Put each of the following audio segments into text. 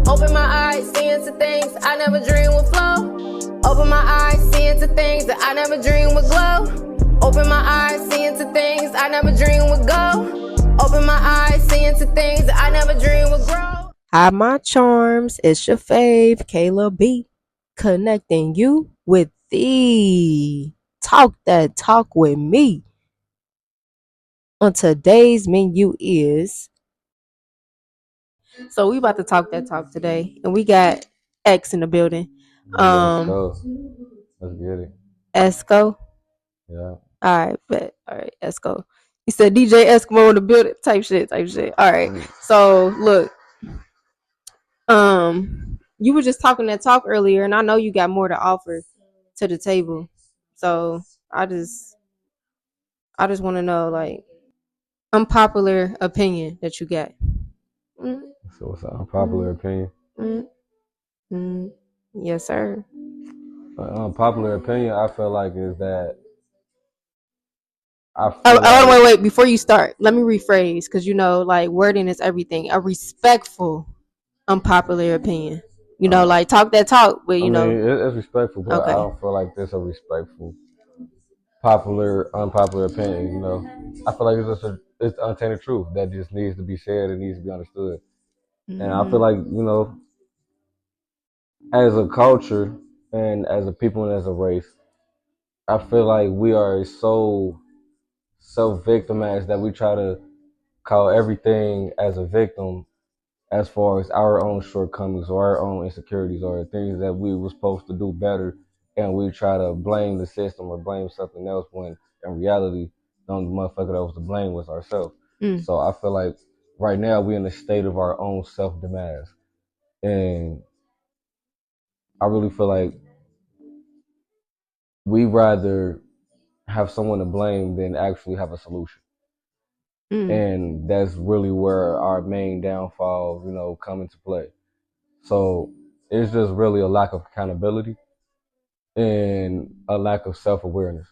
Open my eyes, seeing to things I never dreamed would flow. Open my eyes, seeing to things that I never dreamed would glow. Open my eyes, seeing to things I never dreamed would go. Open my eyes, seeing to things that I never dreamed would grow. Hi, my charms. It's your fave, Kayla B. Connecting you with thee. Talk that talk with me. On today's menu is... So we about to talk that talk today. And we got X in the building. Let's go. Let's get it. ESXCO? Yeah. Alright, bet. Alright, ESXCO. He said DJ Eskimo in the building. Type shit. Alright. So look. You were just talking that talk earlier, and I know you got more to offer to the table. So I just want to know, like, unpopular opinion that you got. So what's an unpopular opinion? Yes, sir. Unpopular opinion, I feel like, is that wait. Before you start, let me rephrase, because like wording is everything. A respectful, unpopular opinion. Like talk that talk, but I mean, it's respectful, but okay. I don't feel like there's a respectful, unpopular opinion. I feel like it's untainted truth that just needs to be said and needs to be understood. And I feel like as a culture and as a people and as a race, I feel like we are so self-victimized that we try to call everything as a victim as far as our own shortcomings or our own insecurities or things that we were supposed to do better, and we try to blame the system or blame something else when in reality the only motherfucker that was to blame was ourselves. So I feel like right now we're in a state of our own self-demise, and I really feel like we rather have someone to blame than actually have a solution. And that's really where our main downfall, come into play. So it's just really a lack of accountability and a lack of self-awareness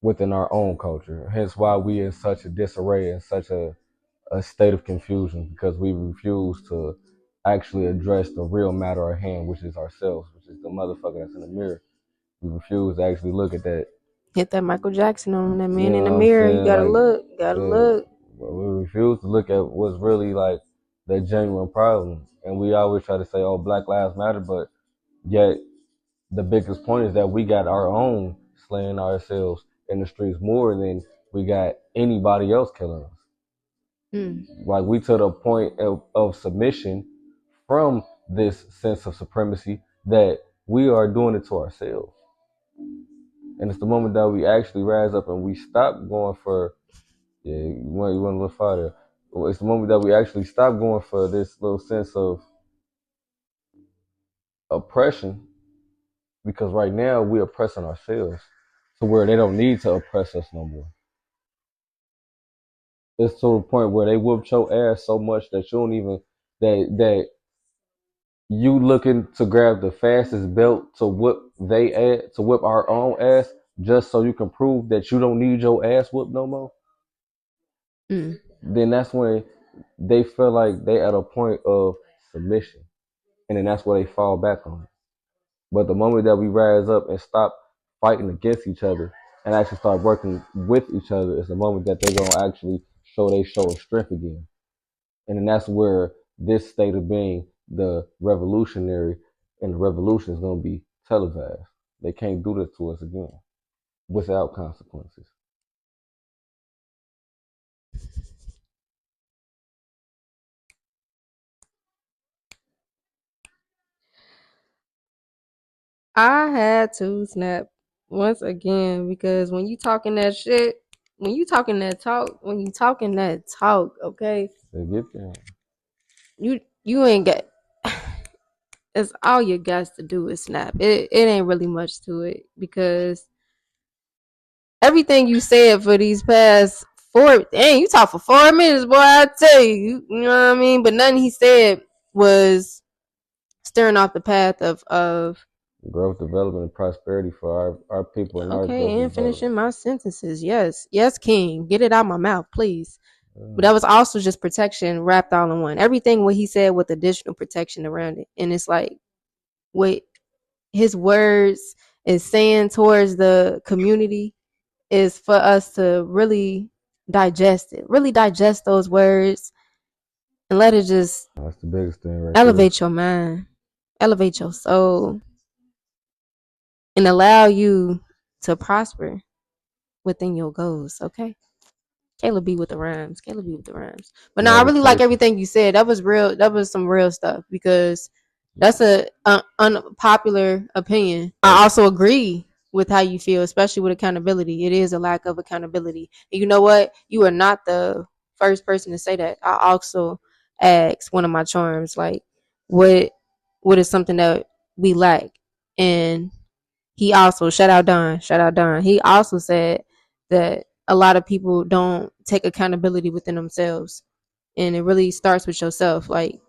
within our own culture. Hence why we in such a disarray and such a state of confusion, because we refuse to actually address the real matter at hand, which is ourselves, which is the motherfucker that's in the mirror. We refuse to actually look at that. Hit that Michael Jackson on that man in the mirror. You gotta look. Look. We refuse to look at what's really like the genuine problem. And we always try to say, oh, Black Lives Matter, but yet the biggest point is that we got our own slaying ourselves in the streets more than we got anybody else killing us. Like, we to the point of submission from this sense of supremacy that we are doing it to ourselves. And it's the moment that we actually rise up and we stop going for, you want to look farther. It's the moment that we actually stop going for this little sense of oppression, because right now we're oppressing ourselves to where they don't need to oppress us no more. It's to the point where they whoop your ass so much that you don't even, that you looking to grab the fastest belt to whip our own ass just so you can prove that you don't need your ass whooped no more. Then that's when they feel like they at a point of submission, and then that's where they fall back on it. But the moment that we rise up and stop fighting against each other and actually start working with each other is the moment that they're gonna actually show strength again. And then that's where this state of being the revolutionary and the revolution is gonna be televised. They can't do this to us again without consequences. I had to snap once again, because when you talking that shit, when you talking that talk, okay? You ain't got. It's all you got to do is snap. It ain't really much to it, because everything you said for these past you talk for 4 minutes, boy. I tell you, you know what I mean. But nothing he said was steering off the path of growth, development, and prosperity for our people. And and finishing my sentences. Yes, King, get it out my mouth, please. But that was also just protection wrapped all in one. Everything what he said with additional protection around it. And it's like what his words is saying towards the community is for us to really digest it. Really digest those words and let it just That's the biggest thing right elevate your mind, elevate your soul, and allow you to prosper within your goals. Okay. Kayla be with the rhymes. Kayla be with the rhymes. But no, I really like everything you said. That was real. That was some real stuff because that's a unpopular opinion. I also agree with how you feel, especially with accountability. It is a lack of accountability. And you know what? You are not the first person to say that. I also asked one of my charms, like, what is something that we lack? And he also, shout out Don. He also said that a lot of people don't take accountability within themselves. And it really starts with yourself. Like,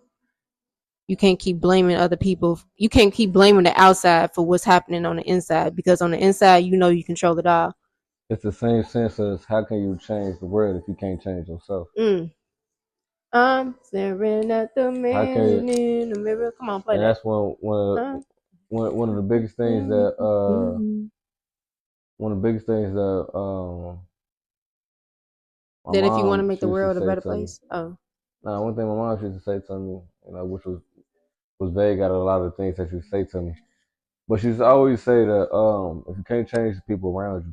you can't keep blaming other people. You can't keep blaming the outside for what's happening on the inside, because on the inside, you know you control it all. It's the same sense as how can you change the world if you can't change yourself? I'm staring at the man in the mirror. Come on, play and that. That's one of the biggest things that one of the biggest things that that if you want to make the world a better place. One thing my mom used to say to me, which was vague out of a lot of the things that she would say to me. But she used to always say that if you can't change the people around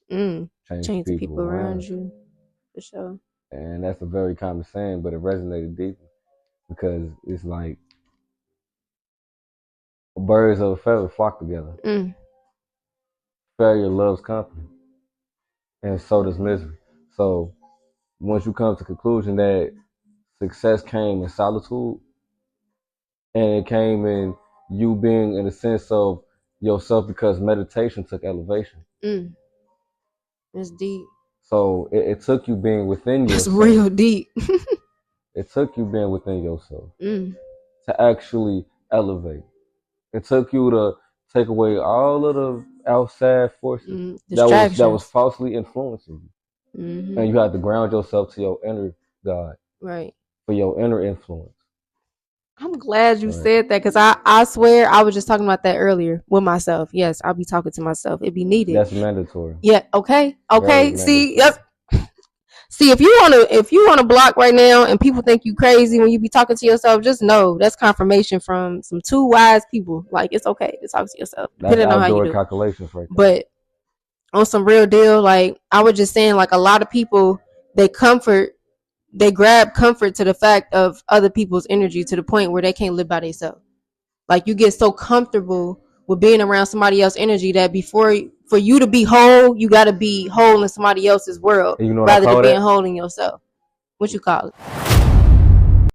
you, change the people around you. For sure. And that's a very common saying, but it resonated deeply because it's like birds of a feather flock together. Failure loves company, and so does misery. So once you come to the conclusion that success came in solitude, and it came in you being in a sense of yourself because meditation took elevation. It's deep. So it took you being within yourself. It's real deep. It took you being within yourself to actually elevate. It took you to take away all of the outside forces that was falsely influencing you. And you had to ground yourself to your inner God. Right. For your inner influence. I'm glad you said that, because I swear I was just talking about that earlier with myself. Yes, I'll be talking to myself. It'd be needed. That's mandatory. Yeah. Okay. See, yes. See, if you wanna block right now and people think you crazy when you be talking to yourself, just know that's confirmation from some two wise people. Like, it's okay to talk to yourself, depending on how you do. Calculations right there. But on some real deal, like I was just saying, like a lot of people, they grab comfort to the fact of other people's energy to the point where they can't live by themselves. Like, you get so comfortable with being around somebody else's energy that for you to be whole, you got to be whole in somebody else's world rather than being whole in yourself. What you call it?